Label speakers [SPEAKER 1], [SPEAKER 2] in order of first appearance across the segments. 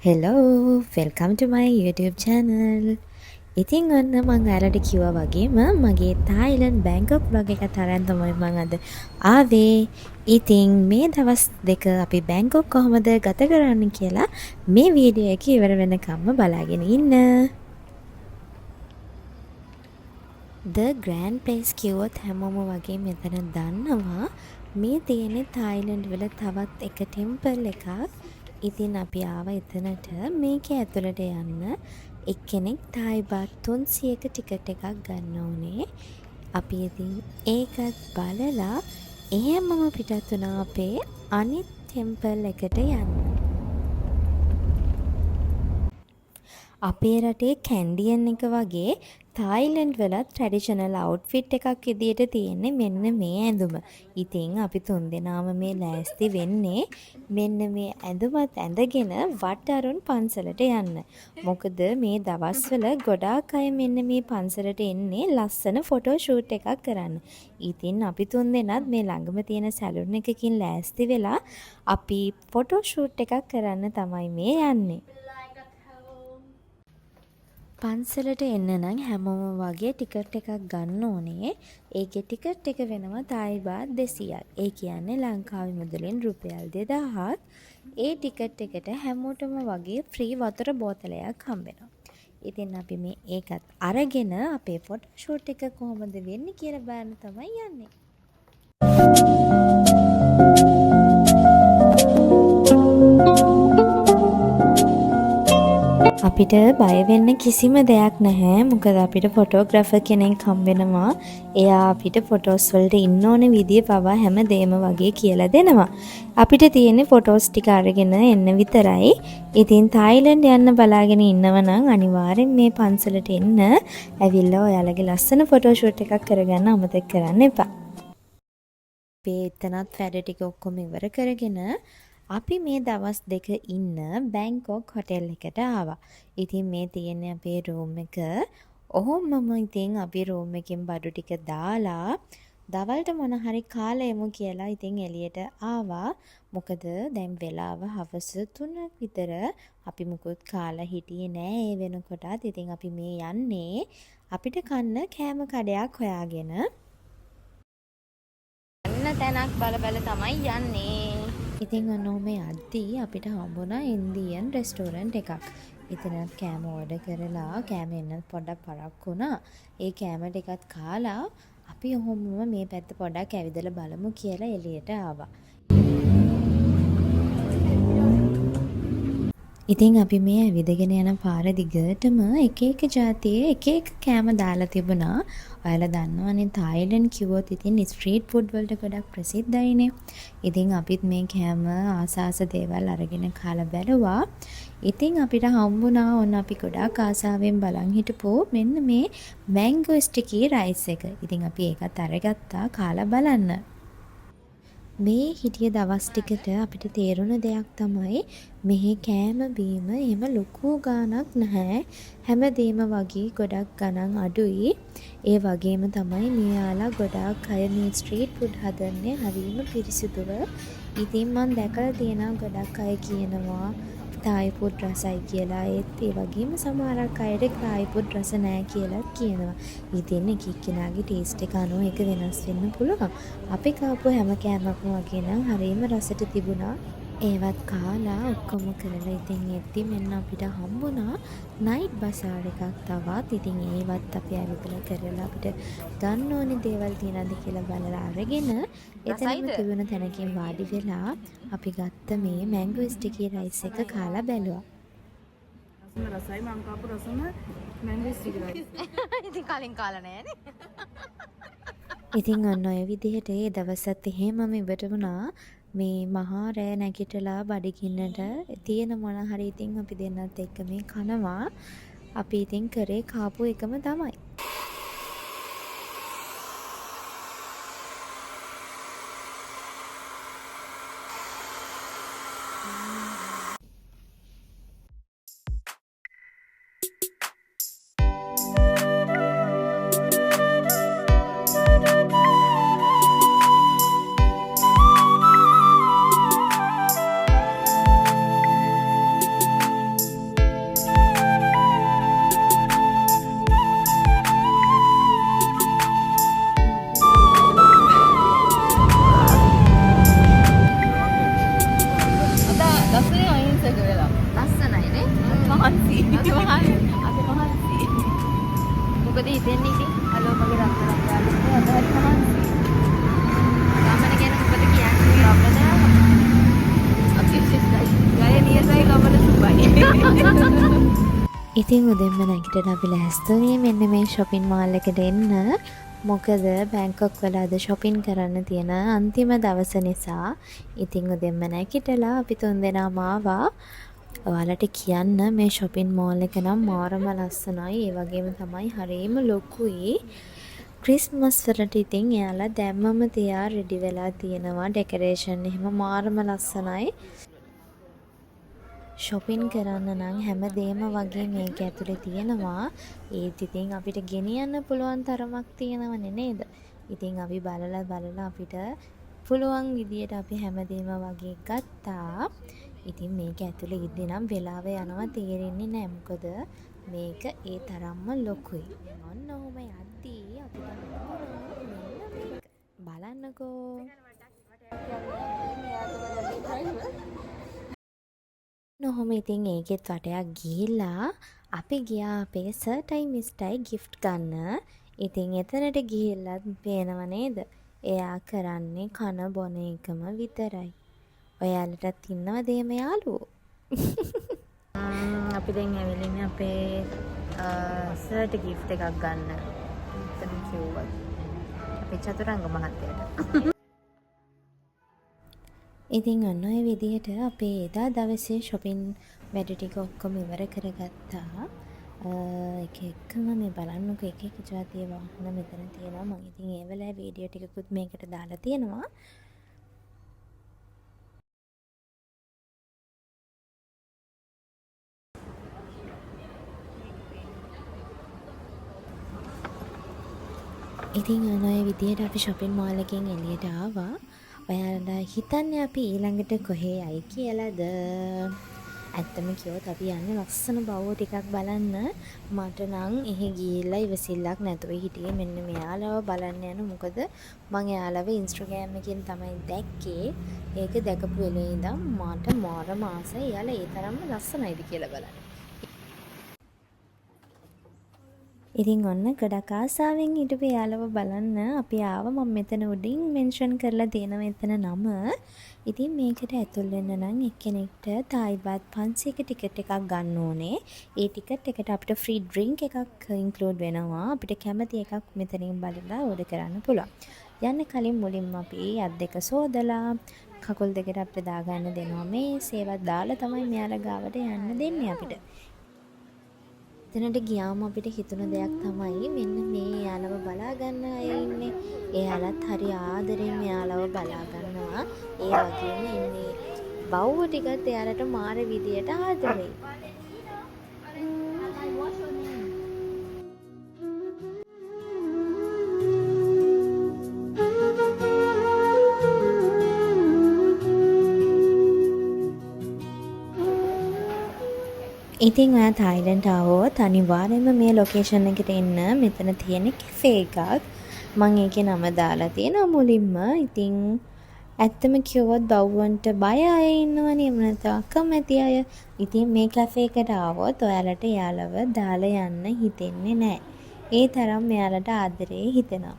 [SPEAKER 1] Hello, welcome to my YouTube channel. ඉතින් ඔන්න මං ඔයාලට කිව්වා වගේම මගේ තායිලන්ඩ් බැංකොක් vlog එකත් අරන් තමයි මං අද ආවේ. ඉතින් මේ දවස් දෙක අපි බැංකොක් කොහොමද ගත කරන්නේ කියලා මේ වීඩියෝ එක ඉවර වෙනකම්ම බලාගෙන ඉන්න. The Grand Place කිව්වොත් හැමෝම වගේ මෙතන දන්නවා මේ තියෙන්නේ තායිලන්ඩ් වල තවත් එක ටෙම්පල් එකක්. ඉතින් අපි ආව එතනට මේක ඇතුළට යන්න එක්කෙනෙක් තායි බාත් 300ක ටිකට් එකක් ගන්න ඕනේ. අපි ඉතින් ඒකත් බලලා එහෙමම පිටත් වුණා අපේ අනිත් ටෙම්පල් එකට යන්න. අපේ රටේ කැන්ඩියන් එක වගේ තායිලන්ඩ් වලත් ට්‍රැඩිෂනල් අවුට්ෆිට් එකක් විදියට තියෙන්නේ මෙන්න මේ ඇඳුම. ඉතින් අපි තුන්දෙනාම මේ ලෑස්ති වෙන්නේ මෙන්න මේ ඇඳුමත් ඇඳගෙන වට්ටරුන් පන්සලට යන්න. මොකද මේ දවස්වල ගොඩාක් අය මෙන්න මේ පන්සලට එන්නේ ලස්සන ෆොටෝ ෂූට් එකක් කරන්න. ඉතින් අපි තුන්දෙනාත් මේ ළඟම තියෙන සැලුන් එකකින් ලෑස්ති වෙලා අපි ෆොටෝ ෂූට් එකක් කරන්න තමයි මේ යන්නේ. පන්සලට එන්න නම් හැමෝම වගේ ටිකට් එකක් ගන්න ඕනේ. ඒකේ ටිකට් එක වෙනවා තායි බාත් 200ක්. ඒ කියන්නේ ලංකාවේ මුදලින් රුපියල් 2000ක්. ඒ ටිකට් එකට හැමෝටම වගේ ෆ්‍රී වතුර බෝතලයක් හම්බෙනවා. ඉතින් අපි මේ ඒකත් අරගෙන අපේ ෆොටෝ ෂූට් එක කොහොමද වෙන්නේ කියලා බලන්න තමයි යන්නේ. අපිට බය වෙන්න කිසිම දෙයක් නැහැ. මොකද අපිට ෆොටෝග්‍රැෆර් කෙනෙක් හම්බෙනවා. එයා අපිට ෆොටෝස් වලට ඉන්න ඕන විදිය පවා හැමදේම වගේ කියලා දෙනවා. අපිට තියෙන්නේ ෆොටෝස් ටික අරගෙන එන්න විතරයි. ඉතින් තායිලන්ඩ් යන්න බලාගෙන ඉන්නව නම් අනිවාර්යෙන් මේ පන්සලට එන්න. ඇවිල්ලා ඔයාලගේ ලස්සන ෆොටෝ ෂූට් එකක් කරගන්න අමතක කරන්න එපා. අපි එතනත් වැඩ ටික ඔක්කොම ඉවර කරගෙන අපි මේ දවස් දෙක ඉන්න බැංකොක් හොටෙල් එකට ආවා. ඉතින් මේ තියෙන්නේ අපේ රූම් එක. ඔහොමම ඉතින් අපි රූම් එකෙන් බඩු ටික දාලා දවල්ට මොන හරි කාලා එමු කියලා ඉතින් එළියට ආවා. මොකද දැන් වෙලාව හවස 3ක් විතර. අපි මුකුත් කාලා හිටියේ නෑ ඒ වෙනකොටත්. ඉතින් අපි මේ යන්නේ අපිට කන්න කෑම කඩයක් හොයාගෙන. යන්න තැනක් බල බල තමයි යන්නේ. ඉතින් ඔන්නෝම යද්දී අපිට හම්බුණා ඉන්දියන් රෙස්ටෝරන්ට් එකක්. ඉතින් කෑම ඕඩර් කරලා කෑම එන්න පොඩ්ඩක් පරක්කු වුණා. ඒ කෑම ටිකත් කාලා අපි ඔහොමම මේ පැත්ත පොඩ්ඩක් ඇවිදලා බලමු කියලා එළියට ආවා. ඉතින් අපි මේ ඇවිදගෙන යන පාර දිගටම එක එක ජාතියේ එක එක කෑම දාලා තිබුණා. ඔයාලා දන්නවනේ තායිලන්ඩ් කිව්වොත් ඉතින් ස්ට්‍රීට් ෆුඩ් වලට ගොඩක් ප්‍රසිද්ධයිනේ. ඉතින් අපිත් මේ කෑම ආස දේවල් අරගෙන කාලා බැලුවා. ඉතින් අපිට හම්බුණා ඔන්න අපි ගොඩාක් ආසාවෙන් බලන් හිටපු මෙන්න මේ මැංගෝ ස්ටිකි රයිස් එක. ඉතින් අපි ඒකත් අරගත්තා කාලා බලන්න. මේ හිටිය දවස් ටිකට අපිට තේරුණ දෙයක් තමයි මෙහි කෑම බීම එහෙම ලොකු ගාණක් නැහැ. හැමදේම වගේ ගොඩක් ගණන් අඩුයි. ඒ වගේම තමයි මෙයාලා ගොඩාක් අය මේ ස්ට්‍රීට් ෆුඩ් හදන්නේ හරිම පිරිසිදුව. ඉතින් මම දැකලා තියෙනවා ගොඩක් අය කියනවා තායි ෆුඩ් රසයි කියලා. ඒත් ඒ වගේම සමහරක් අයට තායි ෆුඩ් රස නැහැ කියලාත් කියනවා. ඉතින් එක එක්කෙනාගේ ටේස්ට් එක අනුව ඒක වෙනස් වෙන්න පුළුවන්. අපි කාපු හැම කෑමක්ම වගේ නම් හරිම රසට තිබුණා. ඒවත් කාලා ඔක්කොම කරලා ඉතින් එද්දි මෙන්න අපිට හම්බුණා නයිට් බසාර් එකක් තවත්. ඉතින් ඒවත් අපි ඇවිදලා කරලා අපිට ගන්න ඕනේ දේවල් තියනද කියලා බලලා අරගෙන එතනම තිබුණ තැනකින් වාඩි වෙලා අපි ගත්ත මේ මැංගෝ ස්ටිකි රයිස් එක කාලා බැලුවා.
[SPEAKER 2] රසයි මං කාපු රසම මැංගෝ ස්ටිකි රයිස්.
[SPEAKER 1] ඉතින් කලින් කාලා නෑනේ. ඉතින් ඔන්න ඔය විදිහට ඒ දවසත් එහෙමම ඉවර වුණා. මේ මහා රෑ නැගිටලා බඩගින්නට තියෙන මොන හරි ඉතින් අපි දෙන්නත් එක්ක මේ කනවා. අපි ඉතින් කරේ කාපු එකම තමයි. මොකද හිතෙන්නේ ඉතින්?
[SPEAKER 2] හලෝ මගේ රත්තරන් ගාලේ අද හරි මහන්සි.
[SPEAKER 1] ගමන ගැන මොකද කියන්නේ?
[SPEAKER 2] ගමන අපිරිසිතයි. ගය නියතයි ගමන සුබයි.
[SPEAKER 1] ඉතින් උදෙන්ම නැගිටලා අපි ලෑස්තුනේ මෙන්න මේ shopping mall එකට එන්න. මොකද බැංකොක් වල අද shopping කරන්න තියෙන අන්තිම දවස නිසා. ඉතින් උදෙන්ම නැගිටලා අපි තුන්දෙනාම ආවා. ඔයාලට කියන්න මේ shopping mall එක නම් මාරම ලස්සනයි. ඒ වගේම තමයි හරියම ලොකුයි. ක්‍රිස්මස් වලට ඉතින් එයාලා දැම්මම තියා රෙඩි වෙලා තියෙනවා. ඩෙකරේෂන් එහෙම මාරම ලස්සනයි. shopping කරන්න නම් හැමදේම වගේ මේක ඇතුලේ තියෙනවා. ඒත් ඉතින් අපිට ගෙනියන්න පුළුවන් තරමක් තියෙනවනේ නේද? ඉතින් අපි බලලා අපිට පුළුවන් විදියට අපි හැමදේම වගේ ගත්තා. ඉතින් මේක ඇතුලේ ඉද්දි නම් වෙලාව යනවා තේරෙන්නේ නැහැ. මොකද මේක ඒ තරම්ම ලොකුයි. ඔන්න ඔහොම යද්දී අපිට මේක බලන්නකෝ. නොහොම ඉතින් ඒකෙත් වටයක් ගිහිල්ලා අපි ගියා අපේ සර්ටයි මිස්ටයි ගිෆ්ට් ගන්න. ඉතින් එතනට ගිහිල්ලත් පේනව නේද? එයා කරන්නේ කන බොන එකම විතරයි. ඔයාලටත් ඉන්නවද එහෙම යාළුවෝ? අපි දැන් ඇවිල්ලා අපේ සර්ට් ගිෆ්ට් එකක් ගන්න. එතන කිව්වා. අපේ චතුරංග මහත්තයාට. ඉතින් අන්න ඔය විදිහට අපේ එදා දවසේ shopping වැඩ ටික ඔක්කොම ඉවර කරගත්තා. එක එකම මේ බලන්නකෝ එක එක જાතිය වාහන මෙතන තියෙනවා. මම ඉතින් ඒ වෙලාවේ වීඩියෝ ටිකකුත් මේකට දාලා තියෙනවා. ඉතින් අන්න ඔය විදිහට අපි shopping mall එකෙන් එළියට ආවා. ඔයාලා හිතන්නේ අපි ඊළඟට කොහේ යයි කියලාද? ඇත්තම කිව්වොත් අපි යන්නේ ලස්සන බවුව ටිකක් බලන්න. මට නම් එහෙ ගිහිල්ලා ඉවසිල්ලක් නැතුව හිටියේ මෙන්න මෙයාලව බලන්න යන. මොකද මම එයාලව Instagram එකෙන් තමයි දැක්කේ. ඒක දැකපු වෙලේ ඉඳන් මට මාරම ආසයි. එයාලා ඒ තරම්ම ලස්සනයිද කියලා බලන්න. ඉතින් ඔන්න ගොඩක් ආසාවෙන් හිටපු යාළුව බලන්න අපි ආව. මම මෙතන උඩින් මෙන්ෂන් කරලා තියෙනවා එතන නම. ඉතින් මේකට ඇතුල් වෙන්න නම් එක්කෙනෙක්ට තායි බාත් 500ක ටිකට් එකක් ගන්න ඕනේ. ඒ ටිකට් එකට අපිට ෆ්‍රී ඩ්‍රින්ක් එකක් ඉන්ක්ලූඩ් වෙනවා. අපිට කැමති එකක් මෙතනින් බලලා ඕඩර් කරන්න පුළුවන්. යන්න කලින් මුලින්ම අපි අත් දෙක සෝදලා කකුල් දෙකට අපිට දාගන්න දෙනවා. මේ සේවත් දාලා තමයි මෙයාලා ගාවට යන්න දෙන්නේ අපිට. එතනට ගියාම අපිට හිතුණ දෙයක් තමයි මෙන්න මේ යාළුව බලා ගන්න අය ඉන්නේ. එයාලත් හරි ආදරෙන් යාළුව බලා ගන්නවා. ඒ වගේම ඉන්නේ බව්ව ටිකත් එයාලට මාර විදියට ආදරෙයි. ඉතින් ඔයා තායිලන්ඩ් ආවොත් අනිවාර්යයෙන්ම මේ ලොකේෂන් එකට එන්න. මෙතන තියෙන කැෆේ එකක්. මම ඒකේ නම දාලා තියෙනවා මුලින්ම. ඉතින් ඇත්තම කිව්වොත් බව්වන්ට බය අය ඉන්නවනේ. එහෙම නැත්නම් අකමැති අය. ඉතින් මේ කැෆේ එකට ආවොත් ඔයාලට යාළුව දාලා යන්න හිතෙන්නේ නැහැ. ඒ තරම් එයාලට ආදරේ හිතෙනවා.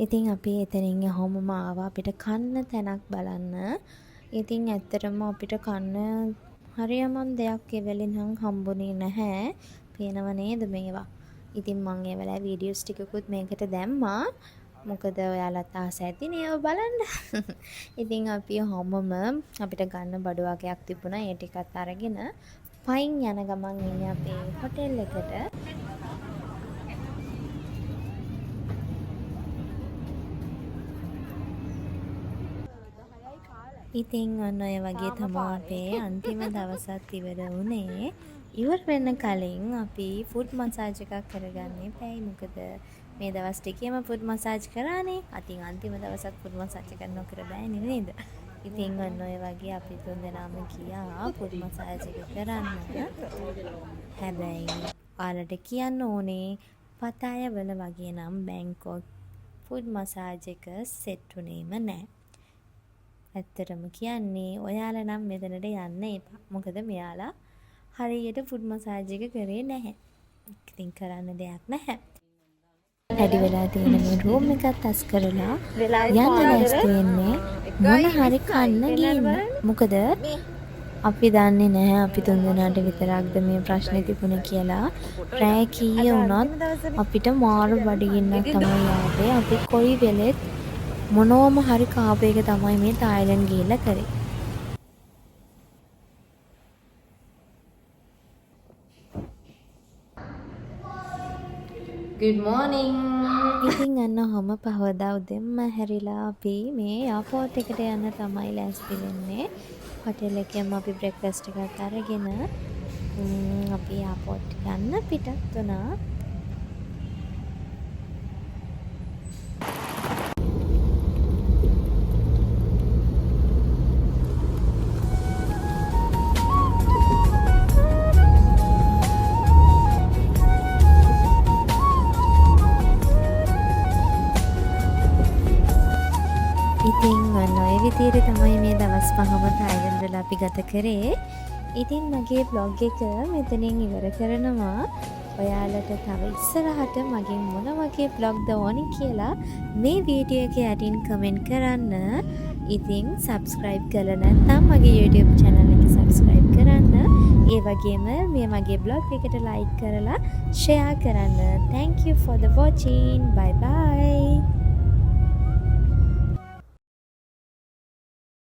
[SPEAKER 1] ඉතින් අපි එතනින් යහොමම ආවා අපිට කන්න තැනක් බලන්න. ඉතින් ඇත්තටම අපිට කන්න හරියම දෙයක් ඒ වෙලෙන් හම්බුනේ නැහැ. පේනව නේද මේවා? ඉතින් මම ඒ වෙලාවේ වීඩියෝස් ටිකකුත් මේකට දැම්මා. මොකද ඔයාලත් ආස ඇතිනේ ඒව බලන්න. ඉතින් අපි යහොමම අපිට ගන්න බඩු වගේක් තිබුණා. ඒ ටිකත් අරගෙන පයින් යන ගමන් ඉන්නේ අපේ හොටෙල් එකට. ඉතින් ඔන්න ඔය වගේ තමයි අපේ අන්තිම දවසත් ඉවර වුණේ. ඉවර වෙන්න කලින් අපි ෆුඩ් මසාජ් එකක් කරගන්න එපායි. මොකද මේ දවස් ටිකේම ෆුඩ් මසාජ් කරානේ. අතින් අන්තිම දවසක් ෆුඩ් මසාජ් එකක් නොකර බෑනේ නේද? ඉතින් ඔන්න ඔය වගේ අපි තුන්දෙනාම ගියා ෆුඩ් මසාජ් එක කරන්න. හැබැයි ඔයාලට කියන්න ඕනේ පතාය වල වගේ නම් බැංකොක් ෆුඩ් මසාජ් එක සෙට් උනේම නැහැ. ඇත්තටම කියන්නේ ඔයාලා නම් මෙතනට යන්න එපා. මොකද මෙයාලා හරියට ෆුඩ් මසාජ් එක කරේ නැහැ. ඉතින් කරන්න දෙයක් නැහැ. වැඩි වෙලා තියෙන මේ රූම් එකත් අස් කරලා යන්න ලෑස්ති වෙන්නේ මොන හරි කන්න ගිහින්. මොකද අපි දන්නේ නැහැ අපි තුන්දෙනාට විතරක්ද මේ ප්‍රශ්නේ තිබුණේ කියලා. රෑ කීය වුණත් අපිට මාරු බඩගින්නක් තමයි ආවේ. අපි කොයි වෙලෙත් මොනෝම හරි කාපු එක තමයි මේ තායිලන්ඩ් ගිහිල්ලා කරේ.
[SPEAKER 2] Good morning.
[SPEAKER 1] ඉතින් අන්න ඔහම පහවදා උදෙන්ම හැරිලා අපි මේ එයාපෝට් එකට යන්න තමයි ලෑස්ති වෙන්නේ. හොටෙල් එකෙන්ම අපි බ්‍රෙක්ෆාස්ට් එකක් අරගෙන අපි එයාපෝට් යන්න පිටත් වුණා. ඉතින් අන්න ඔය විදිහට තමයි මේ දවස් පහම තායිලන්ඩ් වල අපි ගත කරේ. ඉතින් මගේ බ්ලොග් එක මෙතනින් ඉවර කරනවා. ඔයාලට තව ඉස්සරහට මගෙන් මොන වගේ බ්ලොග්ද ඕනි කියලා මේ වීඩියෝ එක යටින් කමෙන්ට් කරන්න. ඉතින් subscribe කරලා නැත්නම් මගේ YouTube channel එක subscribe කරන්න. ඒ වගේම මේ මගේ බ්ලොග් එකට like කරලා share කරන්න. Thank you for the watching. Bye bye.